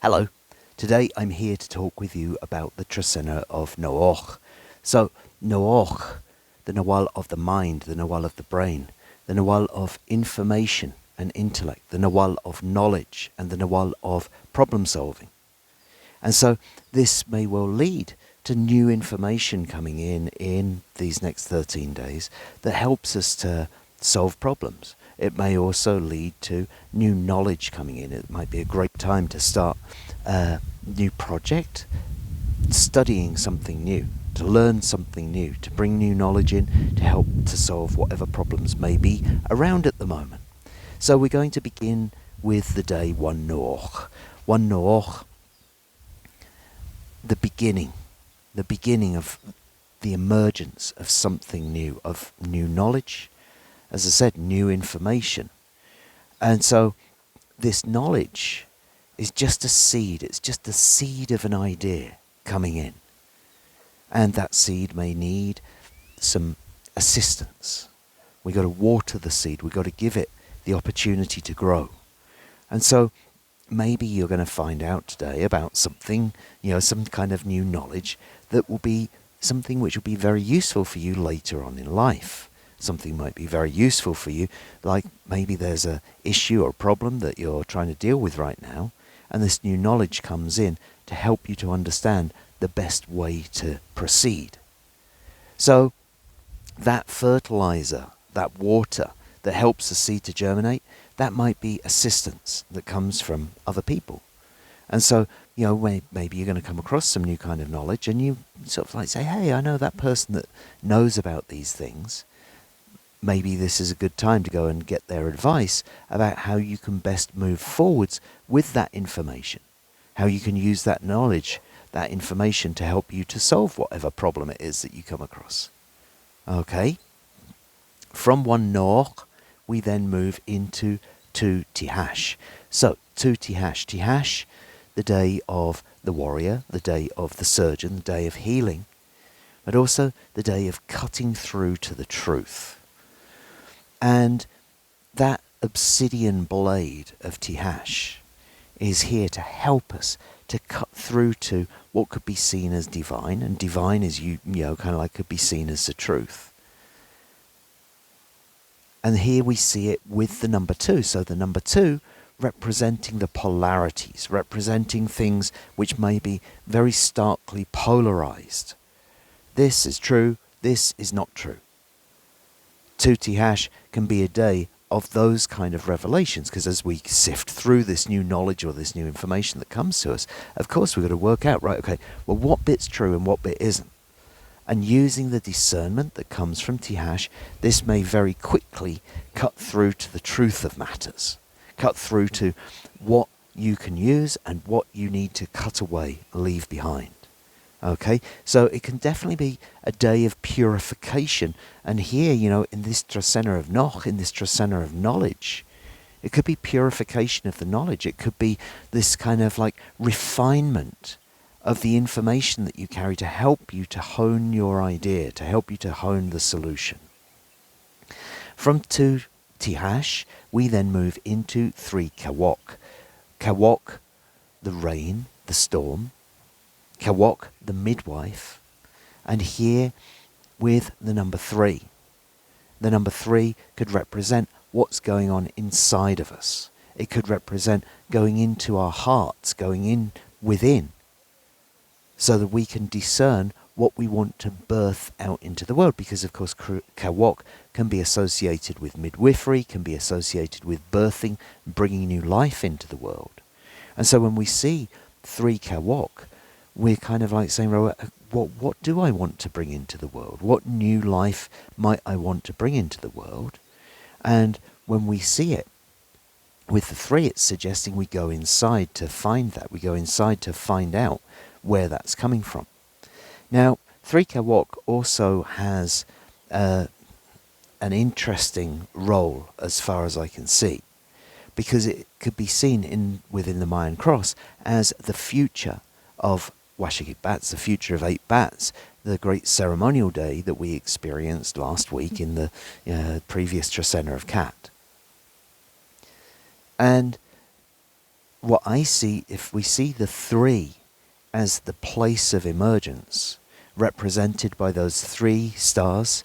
Hello, today I'm here to talk with you about the Trecena of No'j. So, No'j, the Nawal of the mind, the Nawal of the brain, the Nawal of information and intellect, the Nawal of knowledge and the Nawal of problem solving. And so this may well lead to new information coming in these next 13 days that helps us to solve problems. It may also lead to new knowledge coming in. It might be a great time to start a new project, studying something new, to learn something new, to bring new knowledge in, to help to solve whatever problems may be around at the moment. So we're going to begin with the day 1 No'j. 1 No'j, the beginning of the emergence of something new, of new knowledge, as I said, new information. And so this knowledge is just a seed. It's just the seed of an idea coming in. And that seed may need some assistance. We've got to water the seed. We've got to give it the opportunity to grow. And so maybe you're going to find out today about something, some kind of new knowledge that will be something which will be very useful for you later on in life. Something might be very useful for you, like maybe there's an issue or problem that you're trying to deal with right now, and this new knowledge comes in to help you to understand the best way to proceed. So that fertilizer, that water that helps the seed to germinate, that might be assistance that comes from other people. And so, maybe you're going to come across some new kind of knowledge, and you sort of like say, hey, I know that person that knows about these things. Maybe this is a good time to go and get their advice about how you can best move forwards with that information, how you can use that knowledge, that information to help you to solve whatever problem it is that you come across. Okay? From 1 No'j, we then move into 2 Tijax. So, 2 Tijax. Tijax, the day of the warrior, the day of the surgeon, the day of healing, but also the day of cutting through to the truth. And that obsidian blade of Tijax is here to help us to cut through to what could be seen as divine, and divine is could be seen as the truth. And here we see it with the number 2. So the number 2 representing the polarities, representing things which may be very starkly polarized. This is true, this is not true. 2 Tijax can be a day of those kind of revelations, because as we sift through this new knowledge or this new information that comes to us, of course we've got to work out, what bit's true and what bit isn't. And using the discernment that comes from Tijax, this may very quickly cut through to the truth of matters, cut through to what you can use and what you need to cut away, leave behind. Okay, so it can definitely be a day of purification. And here, in this Trecena of No'j, in this Trecena of knowledge, it could be purification of the knowledge. It could be this kind of like refinement of the information that you carry to help you to hone your idea, to help you to hone the solution. From 2 Tijax, we then move into 3 Kawok. Kawok, the rain, the storm. Kawok, the midwife, and here with the number 3. The number 3 could represent what's going on inside of us. It could represent going into our hearts, going in within, so that we can discern what we want to birth out into the world, because of course Kawok can be associated with midwifery, can be associated with birthing, bringing new life into the world. And so when we see 3 Kawok, we're kind of like saying, what do I want to bring into the world? What new life might I want to bring into the world? And when we see it, with the 3, it's suggesting we go inside to find that. We go inside to find out where that's coming from. Now, 3 Kawok also has an interesting role as far as I can see, because it could be seen within the Mayan cross as the future of Aq'ab'al, the future of 8 bats, the great ceremonial day that we experienced last week in the previous Trecena of Cat. And what I see, if we see the 3 as the place of emergence, represented by those 3 stars,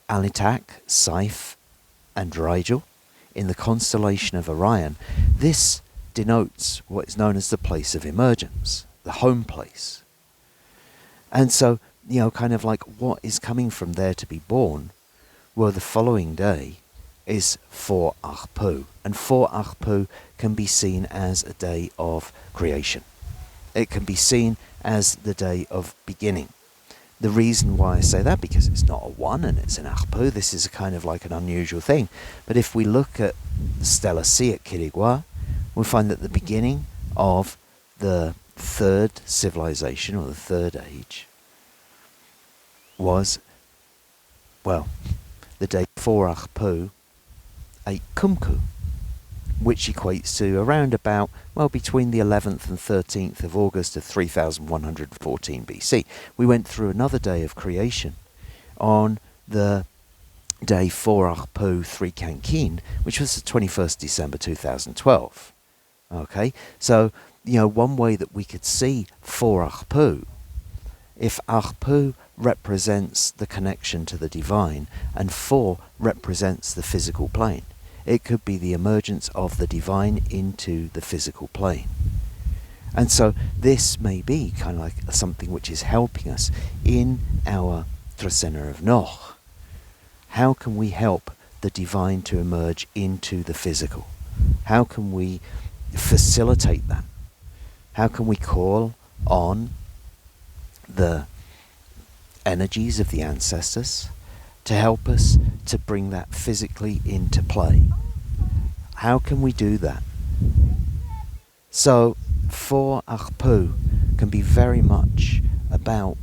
Alitak, Saif, and Rigel, in the constellation of Orion, this denotes what is known as the place of emergence, the home place. And so, kind of like what is coming from there to be born, well, the following day is 4 Aq'ab'al, and 4 Aq'ab'al can be seen as a day of creation. It can be seen as the day of beginning. The reason why I say that, because it's not a 1 and it's an Ajpu, this is a kind of like an unusual thing. But if we look at the stellar sea at Quiriguá, we'll find that the beginning of the 3rd civilization, or the 3rd age, was, well, the day 4 Ajpu, 8 Kumku, which equates to around about, well, between the 11th and 13th of August of 3114 BC. We went through another day of creation on the day 4 Ajpu 3 Kankin, which was the 21st December 2012. Okay, so, one way that we could see 4 Ajpu, if Ajpu represents the connection to the divine and 4 represents the physical plane, it could be the emergence of the divine into the physical plane. And so this may be kind of like something which is helping us in our Trecena of No'j. How can we help the divine to emerge into the physical? How can we facilitate that? How can we call on the energies of the ancestors to help us to bring that physically into play? How can we do that? So, 4 Ajpu can be very much about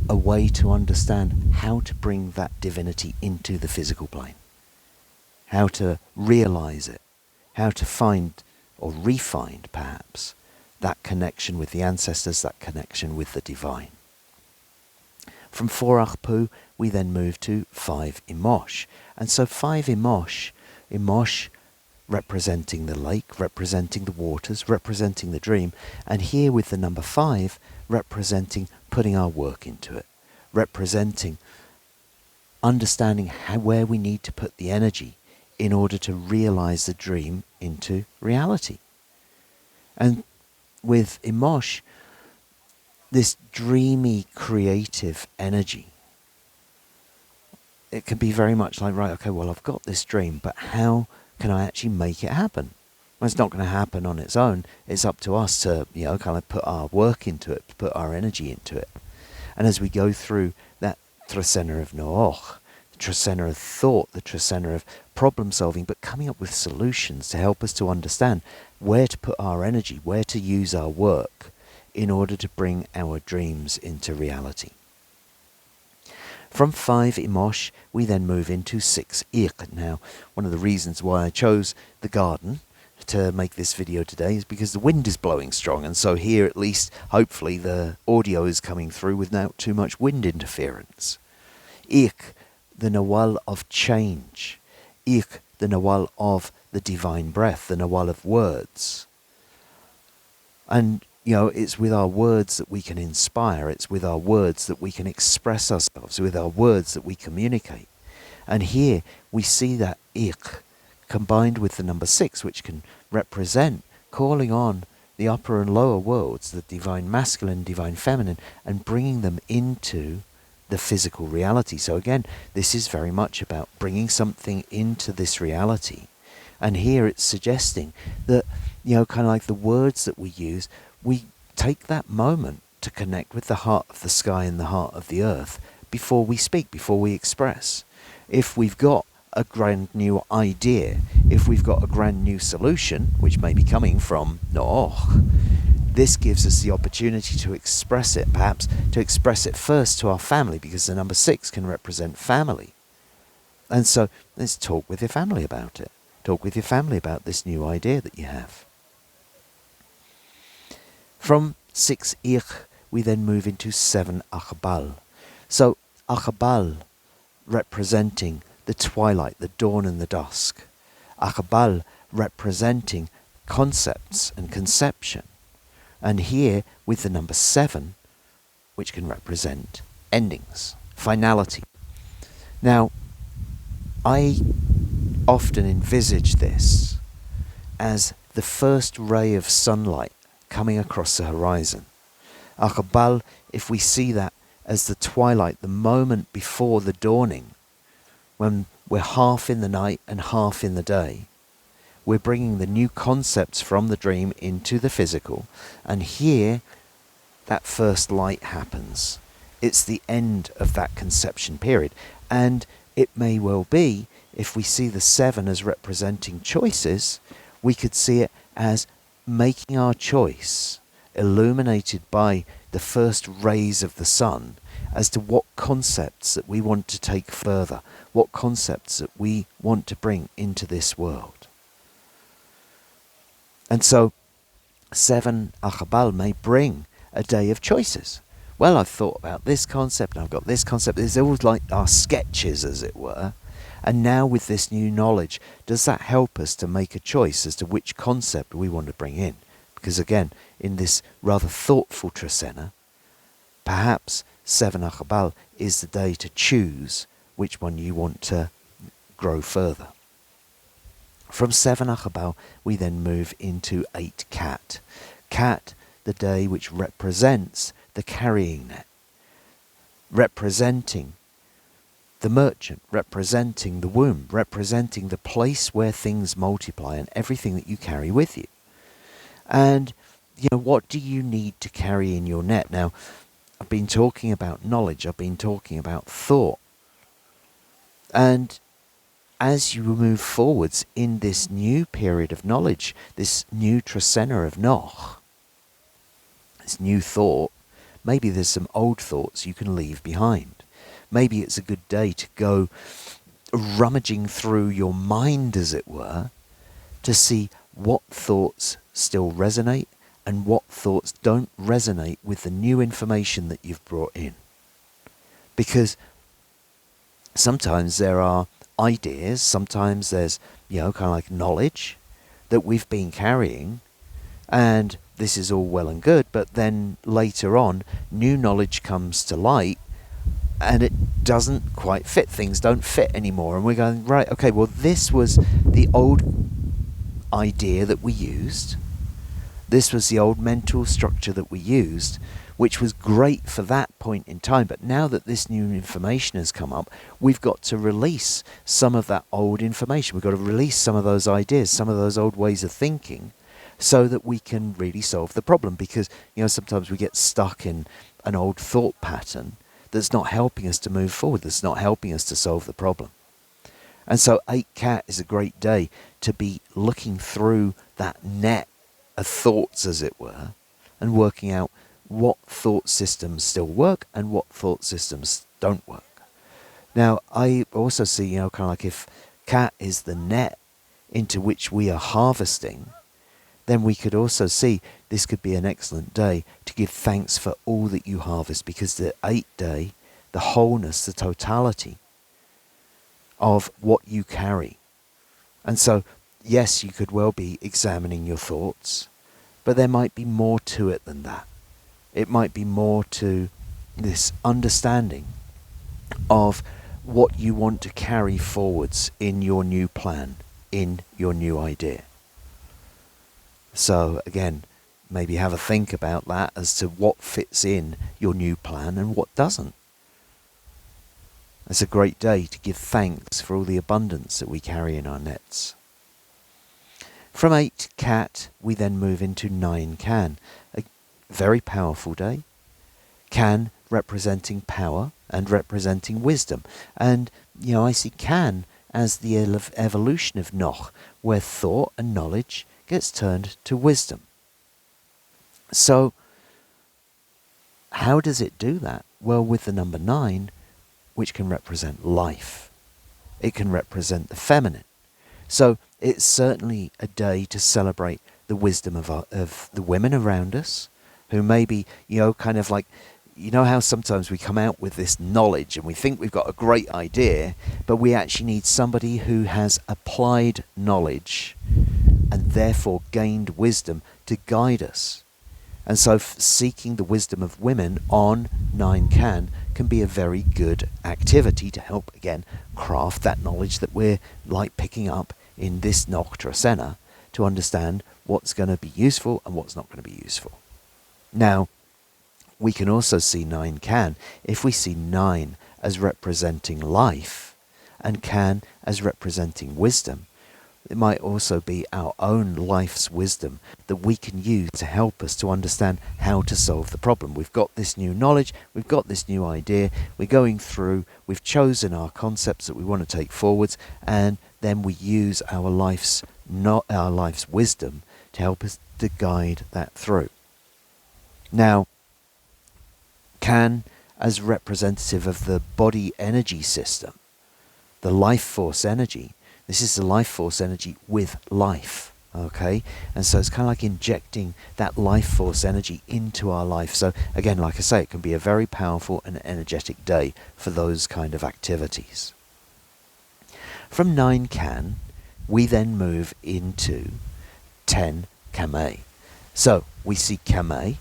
a way to understand how to bring that divinity into the physical plane, how to realize it, how to find or re-find, perhaps, that connection with the ancestors, that connection with the divine. From 4 Ajpu, we then move to 5 Imox. And so 5 Imox representing the lake, representing the waters, representing the dream, and here with the number 5, representing putting our work into it, representing understanding where we need to put the energy in order to realize the dream into reality. And with Imox, this dreamy, creative energy, it can be very much like, right, okay, well, I've got this dream, but how can I actually make it happen? Well, it's not going to happen on its own. It's up to us to, kind of put our work into it, put our energy into it. And as we go through that Trecena of No'j, the Trecena of thought, the Trecena of problem solving, but coming up with solutions to help us to understand where to put our energy, where to use our work in order to bring our dreams into reality. From 5 Imox, we then move into 6 Iq. Now, one of the reasons why I chose the garden to make this video today is because the wind is blowing strong, and so here at least, hopefully, the audio is coming through without too much wind interference. Iq, the Nawal of change. Iq, the Nawal of the divine breath, the Nawal of words. And it's with our words that we can inspire. It's with our words that we can express ourselves, with our words that we communicate. And here we see that Iq combined with the number 6, which can represent calling on the upper and lower worlds, the divine masculine, divine feminine, and bringing them into the physical reality. So again, this is very much about bringing something into this reality. And here it's suggesting that, kind of like the words that we use, we take that moment to connect with the heart of the sky and the heart of the earth before we speak, before we express. If we've got a brand new idea, if we've got a brand new solution, which may be coming from No'j, this gives us the opportunity to express it, perhaps to express it first to our family, because the number 6 can represent family. And so let's talk with your family about it. Talk with your family about this new idea that you have. From 6 Iq, we then move into 7 Aq'ab'al. So Aq'ab'al representing the twilight, the dawn and the dusk. Aq'ab'al representing concepts and conception. And here with the number 7, which can represent endings, finality. Now, I often envisage this as the first ray of sunlight coming across the horizon. Aq'ab'al, if we see that as the twilight, the moment before the dawning, when we're half in the night and half in the day, we're bringing the new concepts from the dream into the physical, and here that first light happens. It's the end of that conception period, and it may well be, if we see the 7 as representing choices, we could see it as making our choice, illuminated by the first rays of the sun, as to what concepts that we want to take further, what concepts that we want to bring into this world. And so 7 Aq'ab'al may bring a day of choices. Well, I've thought about this concept, and I've got this concept. There's always like our sketches, as it were. And now with this new knowledge, does that help us to make a choice as to which concept we want to bring in? Because again, in this rather thoughtful Trecena, perhaps 7 Aq'ab'al is the day to choose which one you want to grow further. From 7 Aq'ab'al, we then move into 8 Cat. Cat, the day which represents the carrying net, representing the merchant, representing the womb, representing the place where things multiply and everything that you carry with you. And, what do you need to carry in your net? Now, I've been talking about knowledge, I've been talking about thought. And as you move forwards in this new period of knowledge, this new Trecena of No'j, this new thought, maybe there's some old thoughts you can leave behind. Maybe it's a good day to go rummaging through your mind, as it were, to see what thoughts still resonate and what thoughts don't resonate with the new information that you've brought in. Because sometimes there are ideas, sometimes there's, kind of like knowledge that we've been carrying, and this is all well and good, but then later on, new knowledge comes to light, and it doesn't quite fit. Things don't fit anymore. And we're going, right, okay, well, this was the old idea that we used. This was the old mental structure that we used, which was great for that point in time. But now that this new information has come up, we've got to release some of that old information. We've got to release some of those ideas, some of those old ways of thinking, so that we can really solve the problem. Because, sometimes we get stuck in an old thought pattern that's not helping us to move forward, that's not helping us to solve the problem. And so 8 Cat is a great day to be looking through that net of thoughts, as it were, and working out what thought systems still work and what thought systems don't work. Now, I also see, kind of like if Cat is the net into which we are harvesting, then we could also see this could be an excellent day to give thanks for all that you harvest, because the 8th day, the wholeness, the totality of what you carry. And so, yes, you could well be examining your thoughts, but there might be more to it than that. It might be more to this understanding of what you want to carry forwards in your new plan, in your new idea. So again, maybe have a think about that as to what fits in your new plan and what doesn't. It's a great day to give thanks for all the abundance that we carry in our nets. From 8 Cat, we then move into 9 Can, a very powerful day. Can representing power and representing wisdom. And, I see Can as the evolution of No'j, where thought and knowledge gets turned to wisdom. So, how does it do that? Well, with the number 9, which can represent life. It can represent the feminine. So, it's certainly a day to celebrate the wisdom of the women around us, who maybe, kind of like, how sometimes we come out with this knowledge and we think we've got a great idea, but we actually need somebody who has applied knowledge and therefore gained wisdom to guide us. And so seeking the wisdom of women on 9 can be a very good activity to help, again, craft that knowledge that we're like picking up in this No'j Trecena to understand what's going to be useful and what's not going to be useful. Now, we can also see 9 can if we see 9 as representing life and can as representing wisdom. It might also be our own life's wisdom that we can use to help us to understand how to solve the problem. We've got this new knowledge, we've got this new idea, we're going through, we've chosen our concepts that we want to take forwards, and then we use our life's wisdom to help us to guide that through. Now, can as representative of the body energy system, the life force energy. This is the life force energy with life, okay? And so it's kind of like injecting that life force energy into our life. So again, like I say, it can be a very powerful and energetic day for those kind of activities. From 9 can, we then move into 10 Kame. So we see Kame,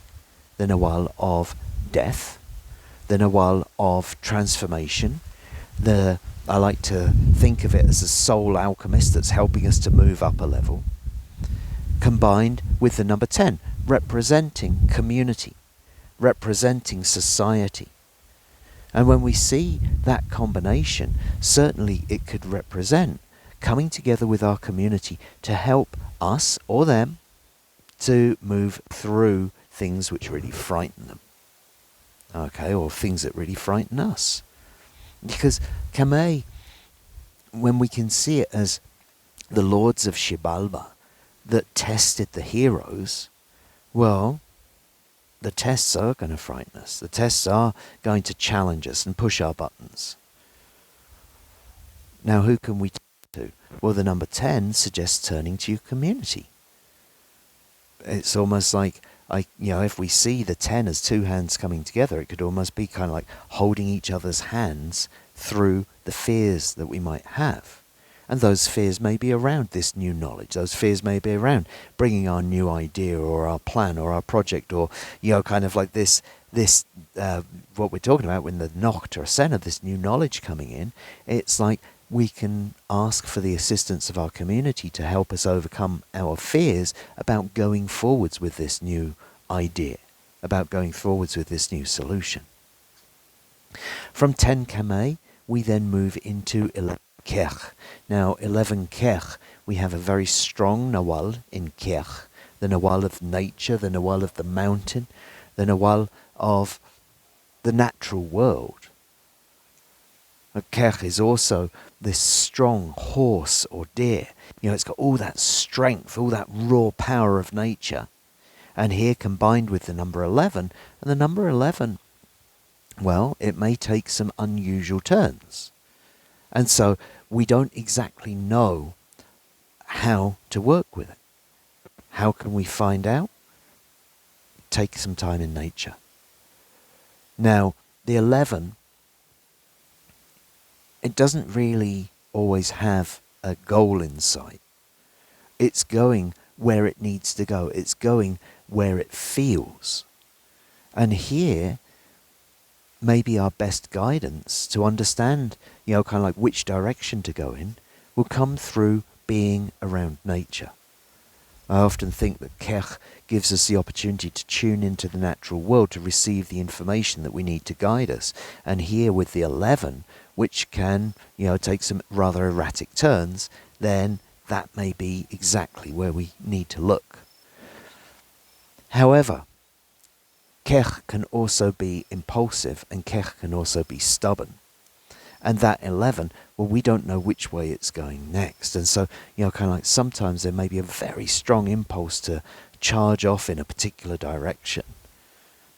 the Nawal of death, the Nawal of transformation, I like to think of it as a soul alchemist that's helping us to move up a level, combined with the number 10, representing community, representing society. And when we see that combination, certainly it could represent coming together with our community to help us or them to move through things which really frighten them, okay, or things that really frighten us. Because Kame, when we can see it as the lords of Xibalba that tested the heroes, well, the tests are going to frighten us. The tests are going to challenge us and push our buttons. Now, who can we turn to? Well, the number 10 suggests turning to your community. It's almost like, if we see the 10 as two hands coming together, it could almost be kind of like holding each other's hands through the fears that we might have. And those fears may be around this new knowledge. Those fears may be around bringing our new idea or our plan or our project, or, kind of like this what we're talking about when the No'j Trecena, this new knowledge coming in. It's like we can ask for the assistance of our community to help us overcome our fears about going forwards with this new idea, about going forwards with this new solution. From 10 Kame, we then move into 11 Kech. Now, 11 Kech, we have a very strong Nawal in Kech, the Nawal of nature, the Nawal of the mountain, the Nawal of the natural world. Kech is also this strong horse or deer. It's got all that strength, all that raw power of nature. And here combined with the number 11, and the number 11, well, it may take some unusual turns. And so we don't exactly know how to work with it. How can we find out? Take some time in nature. Now, the 11, it doesn't really always have a goal in sight. It's going where it needs to go. It's going where it feels. And here, maybe our best guidance to understand, kind of like which direction to go in, will come through being around nature. I often think that Kech gives us the opportunity to tune into the natural world to receive the information that we need to guide us. And here with the 11, which can, take some rather erratic turns, then that may be exactly where we need to look. However, Kech can also be impulsive, and Kech can also be stubborn. And that 11, well, we don't know which way it's going next. And so, kind of like sometimes there may be a very strong impulse to charge off in a particular direction.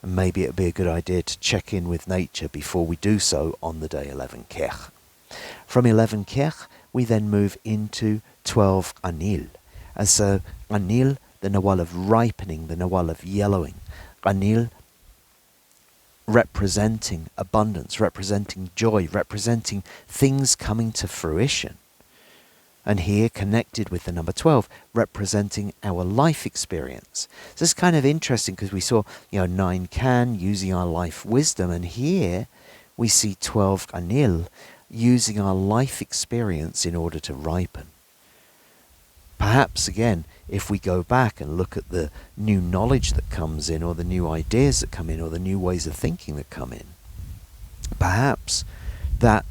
And maybe it would be a good idea to check in with nature before we do so on the day 11 Kech. From 11 Kech, we then move into 12 Anil. And so Anil, the Nawal of ripening, the Nawal of yellowing. Anil representing abundance, representing joy, representing things coming to fruition. And here connected with the number 12, representing our life experience. So it's kind of interesting because we saw, 9 can, using our life wisdom, and here we see 12 anil, using our life experience in order to ripen. Perhaps again, if we go back and look at the new knowledge that comes in, or the new ideas that come in, or the new ways of thinking that come in, perhaps that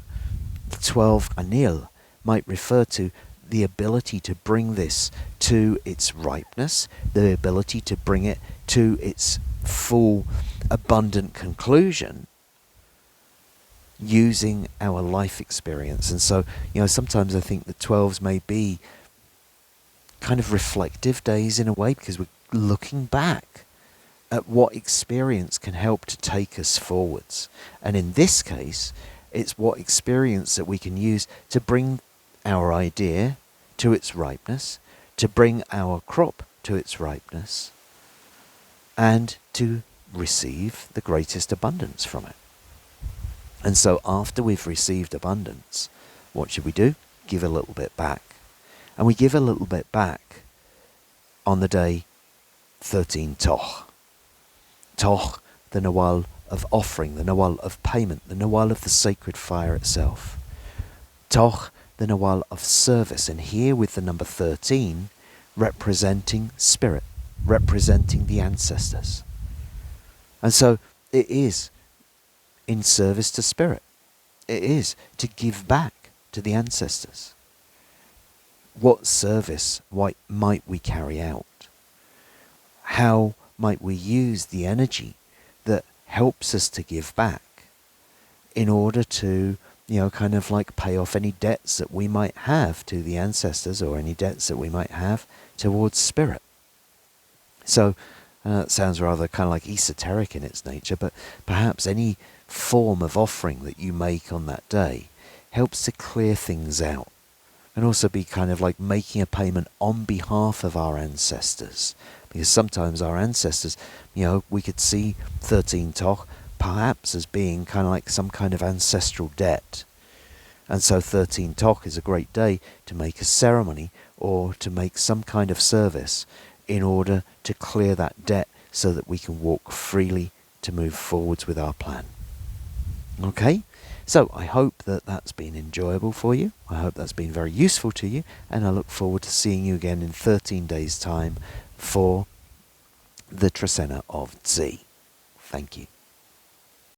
12 anil might refer to the ability to bring this to its ripeness, the ability to bring it to its full, abundant conclusion, using our life experience. And so, sometimes I think the 12s may be kind of reflective days in a way, because we're looking back at what experience can help to take us forwards. And in this case, it's what experience that we can use to bring our idea to its ripeness, to bring our crop to its ripeness, and to receive the greatest abundance from it. And so after we've received abundance, what should we do? Give a little bit back. And we give a little bit back on the day 13 Toch. Toch, the Nawal of offering, the Nawal of payment, the Nawal of the sacred fire itself. Toch, the Nawal of service, and here with the number 13, representing spirit, representing the ancestors. And so it is in service to spirit. It is to give back to the ancestors. What service might we carry out? How might we use the energy that helps us to give back in order to, kind of like pay off any debts that we might have to the ancestors, or any debts that we might have towards spirit? So it sounds rather kind of like esoteric in its nature, but perhaps any form of offering that you make on that day helps to clear things out, and also be kind of like making a payment on behalf of our ancestors. Because sometimes our ancestors, we could see 13 Toch perhaps as being kind of like some kind of ancestral debt. And so 13 Toch is a great day to make a ceremony or to make some kind of service in order to clear that debt, so that we can walk freely to move forwards with our plan. Okay? So I hope that that's been enjoyable for you. I hope that's been very useful to you, and I look forward to seeing you again in 13 days' time for the Trecena of No'j. Thank you.